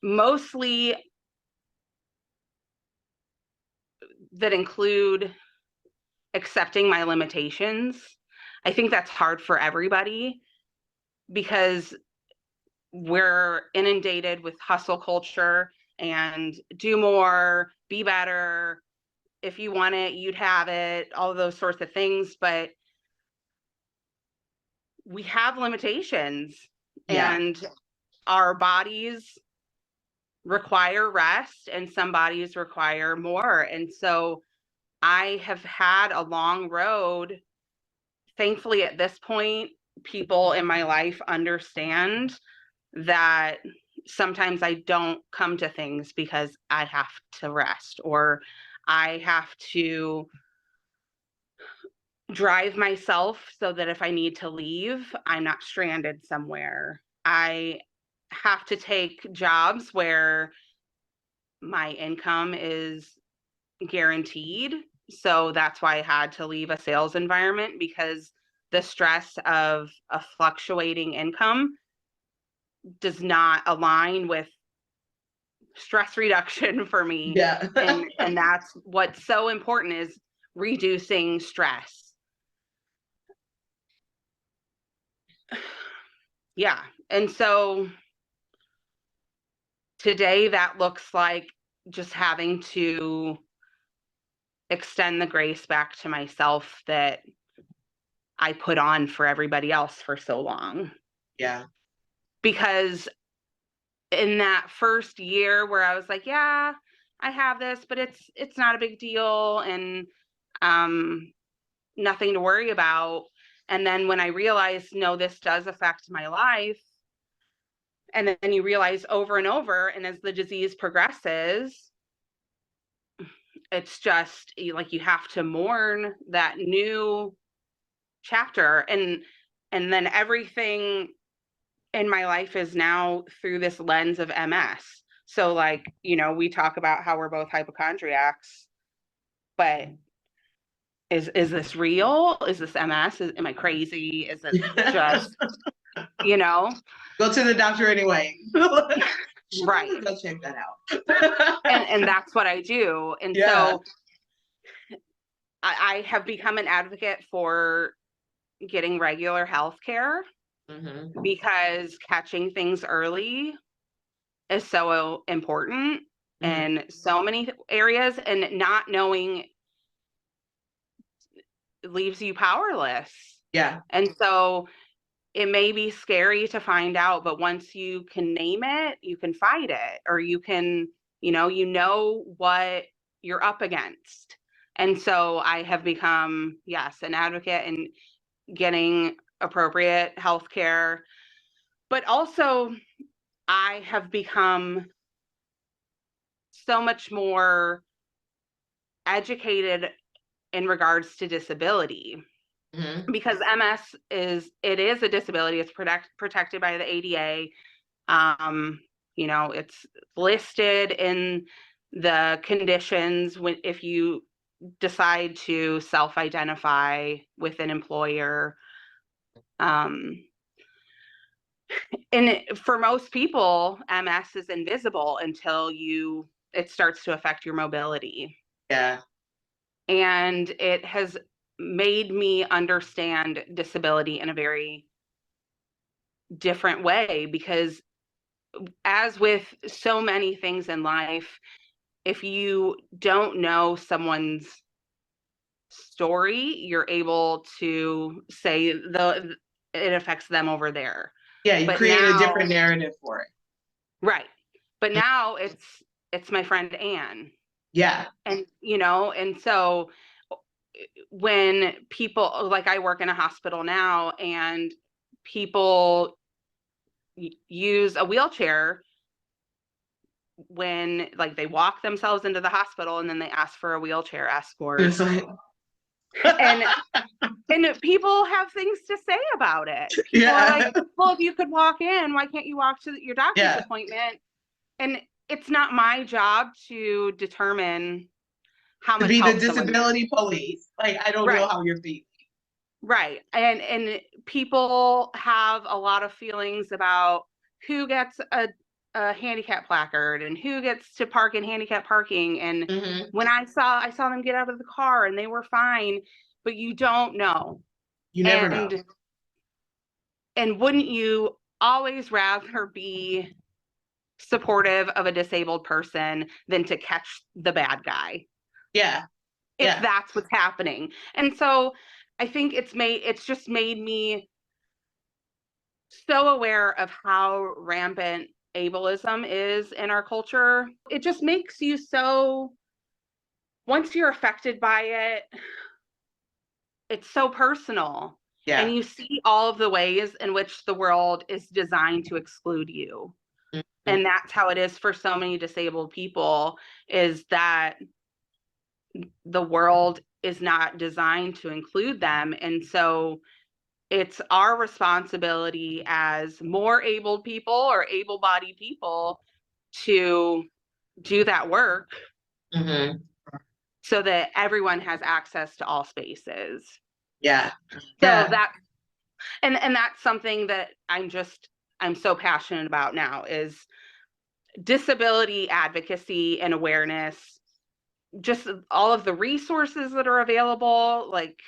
mostly that include accepting my limitations. I think that's hard for everybody because we're inundated with hustle culture and do more, be better. If you want it, you'd have it, all of those sorts of things. But we have limitations, Yeah. and our bodies require rest and some bodies require more. And so I have had a long road, thankfully at this point, people in my life understand that sometimes I don't come to things because I have to rest, or I have to drive myself so that if I need to leave, I'm not stranded somewhere. I have to take jobs where my income is guaranteed. So that's why I had to leave a sales environment, because the stress of a fluctuating income does not align with stress reduction for me. Yeah. And that's what's so important, is reducing stress. Yeah. And so today that looks like just having to extend the grace back to myself that I put on for everybody else for so long. Yeah. Because in that first year where I was like, yeah, I have this, but it's not a big deal, and nothing to worry about. And then when I realized, no, this does affect my life, and then you realize over and over, and as the disease progresses, it's just like you have to mourn that new chapter. And then everything in my life is now through this lens of MS. So like, we talk about how we're both hypochondriacs, but is this real? Is this MS? Am I crazy? Is it just, Go to the doctor anyway. right. Go check that out. And that's what I do. And Yeah. so I have become an advocate for getting regular health care, because catching things early is so important in so many areas, and not knowing leaves you powerless. Yeah. And so it may be scary to find out, but once you can name it, you can fight it, or you can, what you're up against. And so I have become, yes, an advocate in getting appropriate health care. But also, I have become so much more educated in regards to disability, because MS is a disability. It's protected by the ADA. It's listed in the conditions if you decide to self-identify with an employer. And for most people, MS is invisible until it starts to affect your mobility. Yeah. And it has made me understand disability in a very different way, because as with so many things in life, if you don't know someone's story, you're able to say it affects them over there. Yeah, you But create a now, different narrative for it. right. But now it's my friend Ann. Yeah. And and so when people, like, I work in a hospital now, and people use a wheelchair when, like, they walk themselves into the hospital and then they ask for a wheelchair escort. It's like, and people have things to say about it. People are like, well, if you could walk in, why can't you walk to your doctor's appointment? And it's not my job to determine how to much be the help disability police. Like, I don't know how you're feeling. Right. And people have a lot of feelings about who gets a handicap placard and who gets to park in handicap parking. And when I saw them get out of the car and they were fine, but you don't know. You never know. And wouldn't you always rather be supportive of a disabled person than to catch the bad guy? Yeah. If that's what's happening. And so I think it's just made me so aware of how rampant ableism is in our culture. It just makes you so, once you're affected by it, it's so personal. And Yeah. you see all of the ways in which the world is designed to exclude you. Mhm. And that's how it is for so many disabled people, is that the world is not designed to include them. And so it's our responsibility as more able people or able-bodied people to do that work Mhm. so that everyone has access to all spaces. Yeah. So Yeah. that and that's something that I'm so passionate about now, is disability advocacy and awareness, just all of the resources that are available, like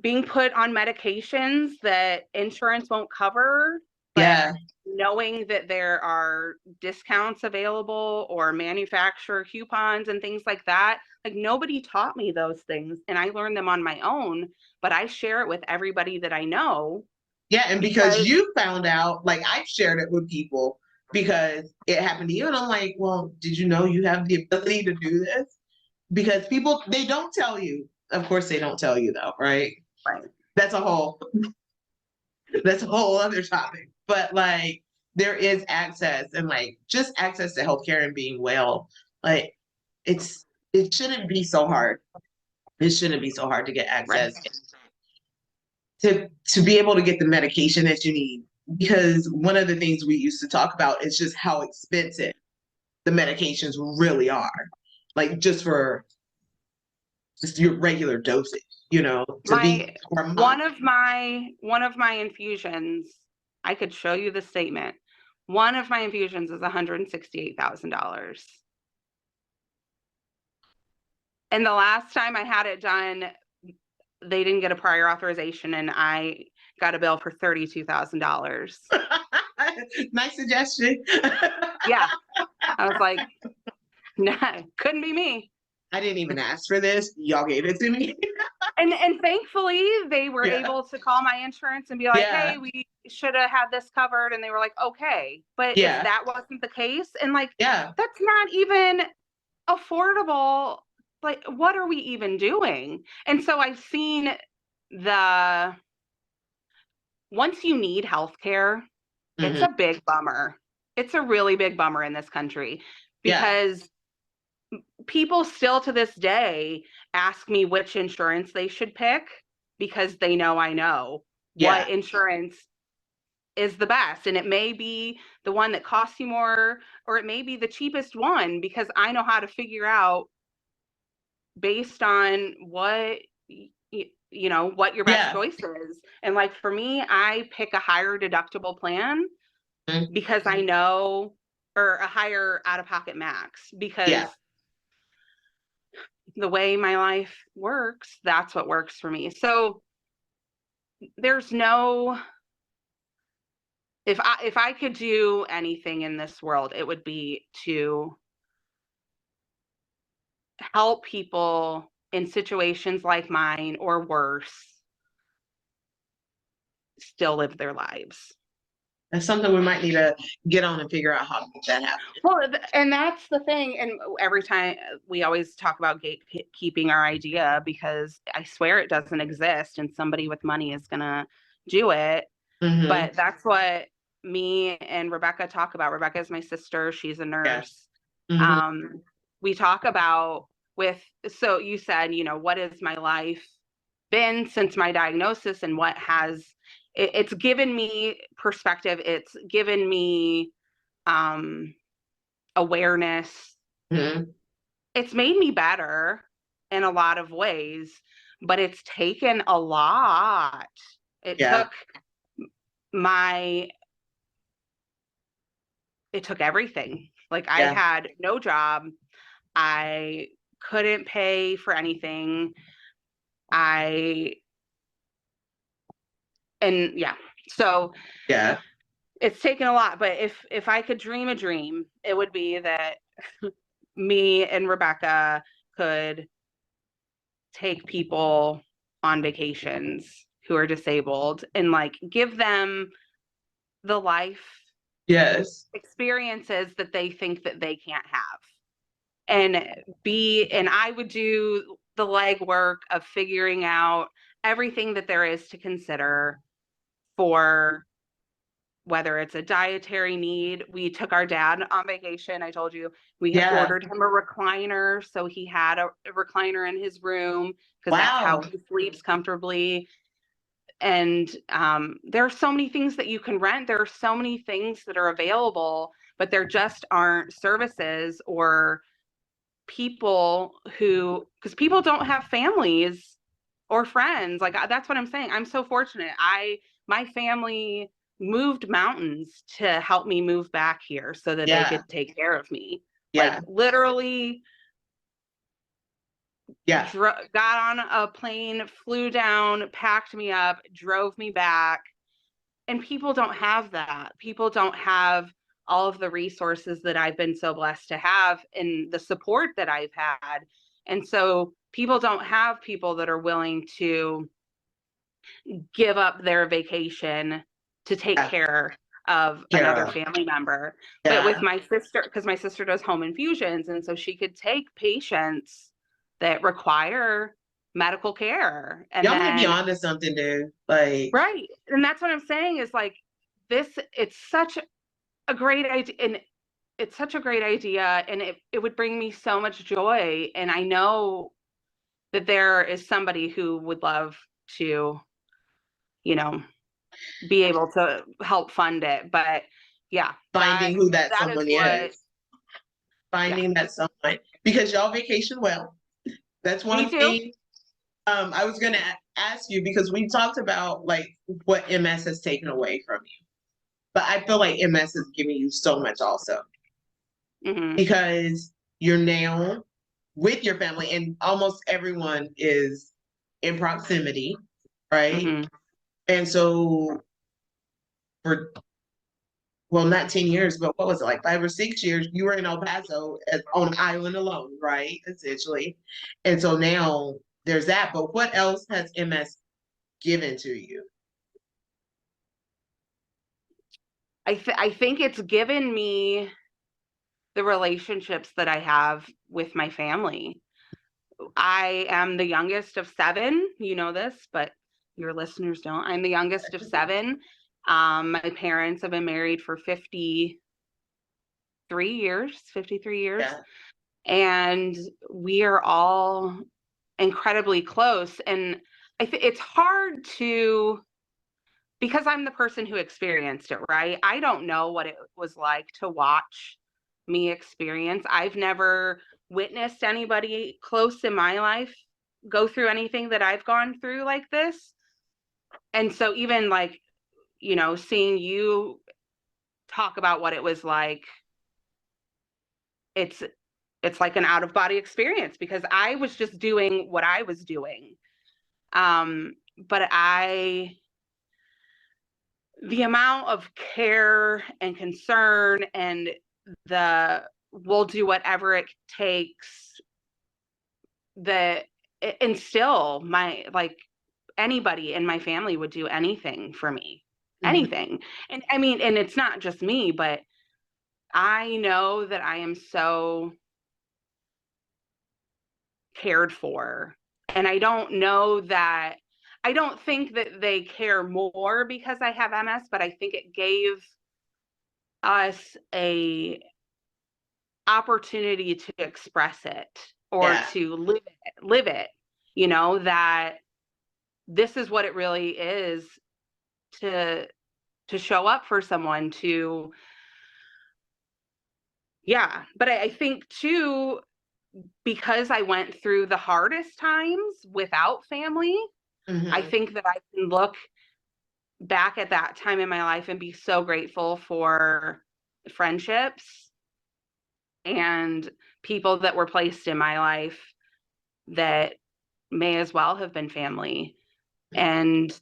being put on medications that insurance won't cover, but Yeah. knowing that there are discounts available or manufacturer coupons and things like that. Like, nobody taught me those things, and I learned them on my own, but I share it with everybody that I know Yeah. And because because you found out, like I've shared it with people because it happened to you. And I'm like, well, did you know you have the ability to do this? Because people, they don't tell you. Of course, they don't tell you though, right? right, That's a whole, that's a whole other topic. But like, there is access and like just access to healthcare and being well. Like, it's, it shouldn't be so hard. It shouldn't be so hard to get right, access to be able to get the medication that you need. Because one of the things we used to talk about is just how expensive the medications really are. Like just for just your regular dosage, to be my for a month. one of my infusions, I could show you the statement. One of my infusions is $168,000. And the last time I had it done, they didn't get a prior authorization, and I got a bill for $32,000. Nice suggestion. Yeah, I was like, nah, couldn't be me. I didn't even ask for this. Y'all gave it to me. And thankfully, they were Yeah. able to call my insurance and be like, Yeah. hey, we should have had this covered. And they were like, okay. But if Yeah. that wasn't the case, and like, Yeah. that's not even affordable. Like, what are we even doing? And so I've seen the once you need healthcare, it's Hmm. a big bummer. It's a really big bummer in this country, Yeah. because people still to this day ask me which insurance they should pick, because they know I know Yeah. what insurance is the best. And it may be the one that costs you more, or it may be the cheapest one, because I know how to figure out, based on what what your best Yeah. choice is. And like for me, I pick a higher deductible plan Mhm. because I know, or a higher out of pocket max, because Yeah. the way my life works, that's what works for me. So there's no, if I could do anything in this world, it would be to help people in situations like mine or worse still live their lives. That's something we might need to get on and figure out how to make that happen. Well, and that's the thing. And every time we always talk about gatekeeping our idea, because I swear it doesn't exist and somebody with money is going to do it. Hmm. But that's what me and Rebecca talk about. Rebecca is my sister. She's a Yeah. nurse. Hmm. Um, we talk about so you said, what has my life been since my diagnosis, and what has, it's given me perspective. It's given me um, awareness. Hmm. It's made me better in a lot of ways, but it's taken a lot. It Yeah. took my it took everything. Like, I Yeah. had no job. I couldn't pay for anything. I and yeah. So Yeah. it's taken a lot, but if I could dream a dream, it would be that me and Rebecca could take people on vacations who are disabled, and like give them the life Yes. experiences that they think that they can't have. And I would do the legwork of figuring out everything that there is to consider for whether it's a dietary need. We took our dad on vacation. I told you we Yeah. ordered him a recliner. So he had a recliner in his room because that's how Wow. he sleeps comfortably. And there are so many things that you can rent. There are so many things that are available, but there just aren't services or people who, because people don't have families or friends. Like that's what I'm saying. I'm so fortunate. My family moved mountains to help me move back here so that they Yeah. could take care of me. Like Yeah. literally Yeah. got on a plane, flew down, packed me up, drove me back. And people don't have that. People don't have all of the resources that I've been so blessed to have and the support that I've had. And so people don't have people that are willing to give up their vacation to take Yeah. care of another Carol. family member. But with Yeah. my sister, because my sister does home infusions, and so she could take patients that require medical care. And Y'all may be then, onto something, dude. Like, right. And that's what I'm saying is like, it's such a great idea. And it's such a great idea. And it would bring me so much joy. And I know that there is somebody who would love to, you know, be able to help fund it. But yeah, finding who that that is someone what, is. yeah, Finding that someone. Because y'all vacation well. That's we one do. thing. I was gonna ask you because we talked about like what MS has taken away from you. But I feel like MS is giving you so much also Hmm. because you're now with your family and almost everyone is in proximity, right? Hmm. And so for well, not 10 years, but what was it, like 5 or 6 years, you were in El Paso as, on an island alone, right? Essentially. And so now there's that. But what else has MS given to you? I think it's given me the relationships that I have with my family. I am the youngest of seven. You know this, but your listeners don't. I'm the youngest of seven. My parents have been married for 53 years, Yeah. and we are all incredibly close. And it's hard to, because I'm the person who experienced it, right? I don't know what it was like to watch me experience. I've never witnessed anybody close in my life go through anything that I've gone through like this. And so even like, seeing you talk about what it was like, it's it's like an out of body experience because I was just doing what I was doing. But the amount of care and concern and the we'll do whatever it takes that instill my, like, anybody in my family would do anything for me, Mhm. anything. And I mean, and it's not just me, but I know that I am so cared for. And I don't think that they care more because I have MS, but I think it gave us a opportunity to express it or Yeah. to live it, that this is what it really is to show up for someone to, yeah. But I think too, because I went through the hardest times without family, I Hmm. think that I can look back at that time in my life and be so grateful for friendships and people that were placed in my life that may as well have been family. And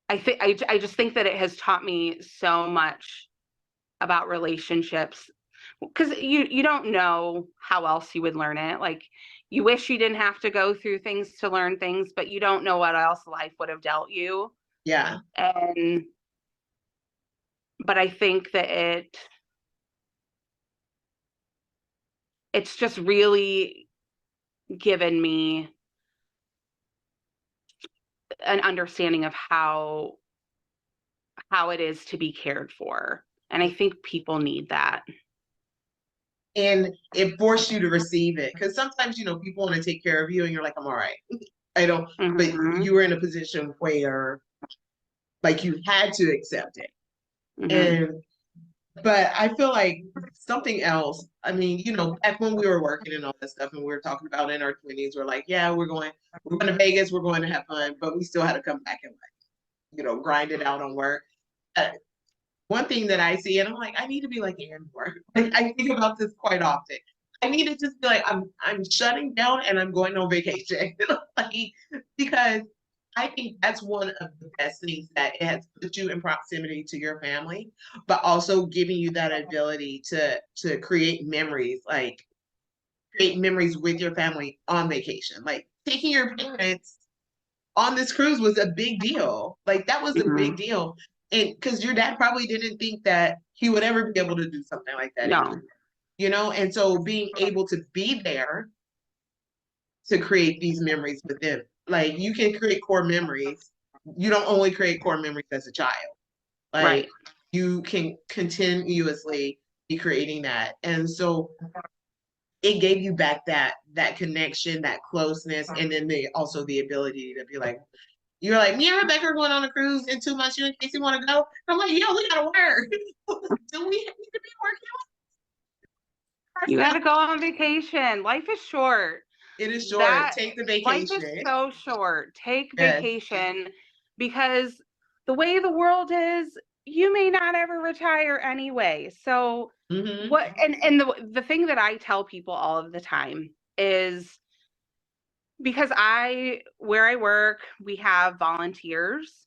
I just think that it has taught me so much about relationships because you don't know how else you would learn it. Like, you wish you didn't have to go through things to learn things, but you don't know what else life would have dealt you. Yeah. And but I think that it's just really given me an understanding of how it is to be cared for. And I think people need that. And it forced you to receive it. Because sometimes, people want to take care of you and you're like, I'm all right. I don't, but Mm-hmm. you were in a position where like you had to accept it. Mm-hmm. And, but I feel like something else, I mean, back when we were working and all that stuff and we were talking about in our 20s, we're like, yeah, we're going to Vegas, we're going to have fun, but we still had to come back and like, grind it out on work. Uh, One thing that I see, and I'm like, I need to be like Ann more. Like I think about this quite often. I need to just be like, I'm shutting down and I'm going on vacation. Like, because I think that's one of the best things that it has put you in proximity to your family, but also giving you that ability to create memories with your family on vacation. Like taking your parents on this cruise was a big deal. Like that was a Mm-hmm. big deal. And because your dad probably didn't think that he would ever be able to do something like that No. again. And so being able to be there to create these memories with them. Like you can create core memories. You don't only create core memories as a child. Like Right. you can continuously be creating that. And so it gave you back that connection, that closeness, and then also the ability to be like, you're like, me and Rebecca are going on a cruise in 2 months. You and Casey want to go? I'm like, yo, we gotta work. Do we need to be working You on got to ourselves? go on vacation. Life is short. It is short. That Take the life is vacation. so short. Take Yes. vacation, because the way the world is, you may not ever retire anyway. So Mm-hmm. what, and the thing that I tell people all of the time is, because where I work, we have volunteers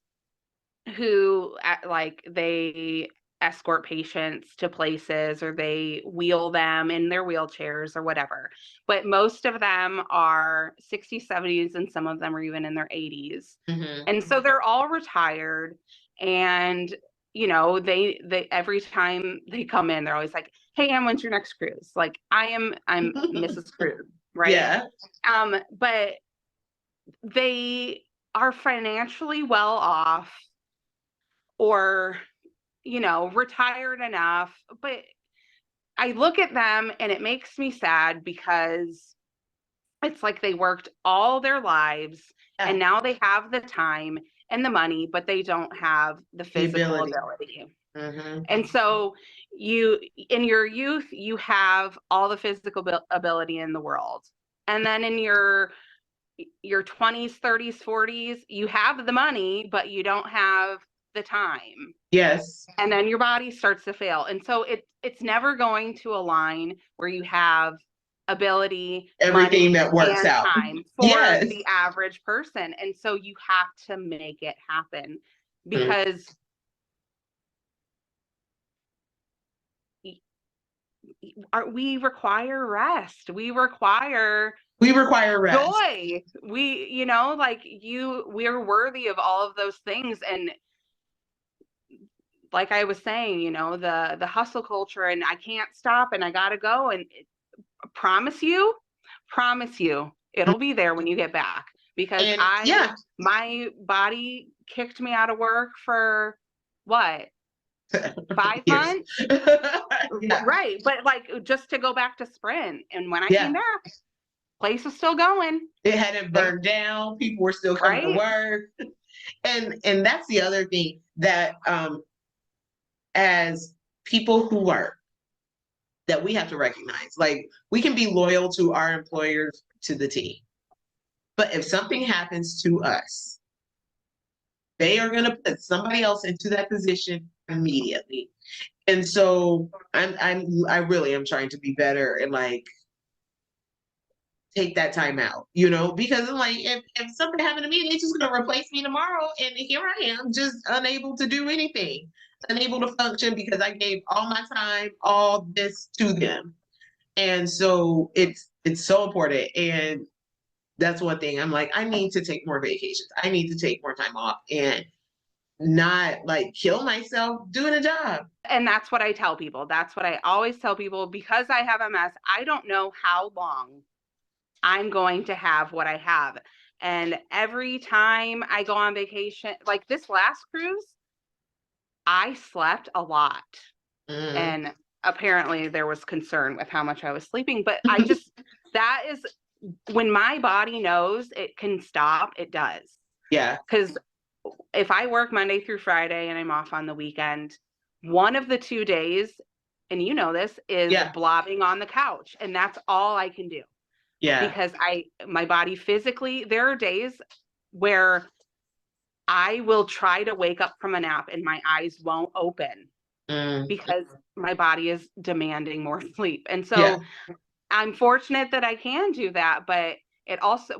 who like they escort patients to places, or they wheel them in their wheelchairs or whatever. But most of them are 60s, 70s, and some of them are even in their 80s. Mm-hmm. And so they're all retired. And they every time they come in, they're always like, hey, Ann, when's your next cruise? Like, I'm Mrs. Cruise, right? Yeah. But they are financially well off, or retired enough. But I look at them and it makes me sad, because it's like they worked all their lives Yeah. and now they have the time and the money, but they don't have the The physical ability. ability. Mm-hmm. And so you, in your youth, you have all the physical ability in the world. And then in your 20s, 30s, 40s, you have the money, but you don't have the time. Yes. And then your body starts to fail. And so it's never going to align where you have ability, Everything money, that works and out. time for Yes. the average person. And so you have to make it happen, Mm-hmm. because we require rest. We require We require rest. joy. We're worthy of all of those things. And like I was saying, the hustle culture, and I can't stop, and I gotta go, and promise you, it'll be there when you get back. Because And yeah. my body kicked me out of work for what, 5 Years. months? Yeah. Right. But like, just to go back to sprint. And when I came Yeah. back, place was still going. It hadn't burned down. People were still coming to Right. work. And that's the other thing that as people who work, that we have to recognize. Like we can be loyal to our employers to the T. But if something happens to us, they are gonna put somebody else into that position immediately. And so I really am trying to be better and like take that time out, because I'm like, if something happened to me, they're just gonna replace me tomorrow, and here I am, just unable to do anything, unable to function because I gave all my time, all this to them. And so it's so important. And that's one thing I'm like, I need to take more vacations. I need to take more time off and not like kill myself doing a job. And that's what I tell people. That's what I always tell people. Because I have MS, I don't know how long I'm going to have what I have. And every time I go on vacation, like this last cruise, I slept a lot. And apparently there was concern with how much I was sleeping. But that is when my body knows it can stop, it does. Yeah. Because if I work Monday through Friday and I'm off on the weekend, one of the 2 days, and you know this, is blobbing on the couch. And that's all I can do. Yeah. Because my body physically, there are days where I will try to wake up from a nap and my eyes won't open because my body is demanding more sleep. And so I'm fortunate that I can do that, but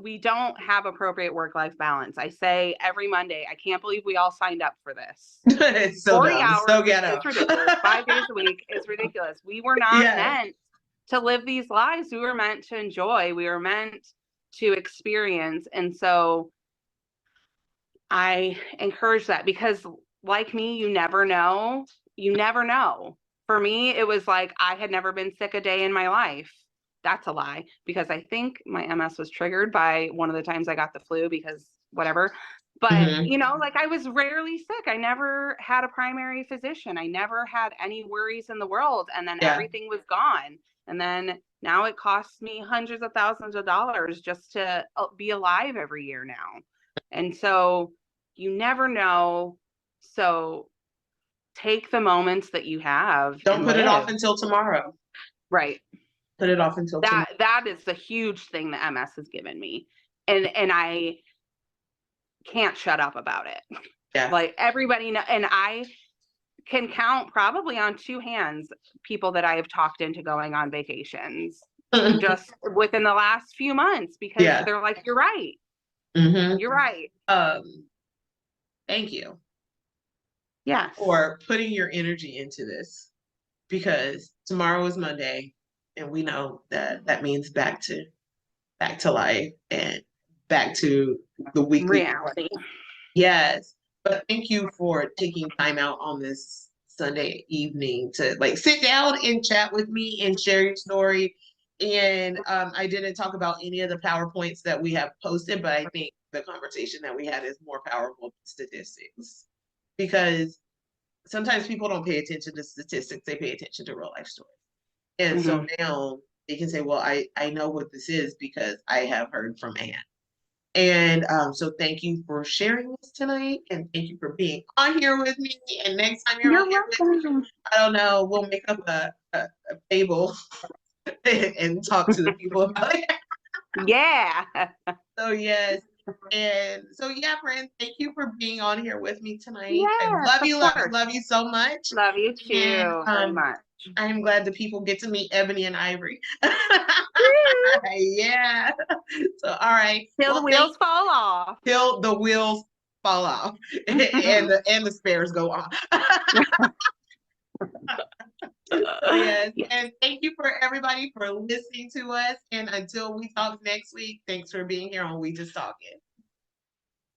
we don't have appropriate work-life balance. I say every Monday, I can't believe we all signed up for this. It's so 40 dumb. hours So ghetto. is ridiculous. 5 days a week is ridiculous. We were not meant to live these lives. We were meant to enjoy. We were meant to experience. And so I encourage that because, like me, you never know. You never know. For me, it was like I had never been sick a day in my life. That's a lie, because I think my MS was triggered by one of the times I got the flu, because whatever. But, you know, like I was rarely sick. I never had a primary physician. I never had any worries in the world. And then everything was gone. And then now it costs me hundreds of thousands of dollars just to be alive every year now. And so you never know. So take the moments that you have. Don't put it off until tomorrow. Right. Put it off until tomorrow. That is the huge thing that MS has given me. And I can't shut up about it. Yeah. Like everybody know, and I can count probably on 2 hands people that I have talked into going on vacations just within the last few months, because they're like, you're right. You're right. Thank you. Yes. For putting your energy into this, because tomorrow is Monday and we know that means back to life and back to the weekly reality. Yes. But thank you for taking time out on this Sunday evening to like sit down and chat with me and share your story. And I didn't talk about any of the PowerPoints that we have posted, but I think the conversation that we had is more powerful than statistics, because sometimes people don't pay attention to statistics, they pay attention to real life stories. And so now they can say, well, I know what this is because I have heard from Ann. And so thank you for sharing this tonight, and thank you for being on here with me. And next time you're on here with me, I don't know, we'll make up a table and talk to the people about it. Yeah. So yes. And so yeah, friends, thank you for being on here with me tonight. Yes, I love you, love you so much. Love you too, and, very much. I'm glad the people get to meet Ebony and Ivory. Yeah. So all right. Till the wheels fall off. Till the wheels fall off and the spares go on. So yes, and thank you for everybody for listening to us. And until we talk next week, thanks for being here on We Just Talkin'.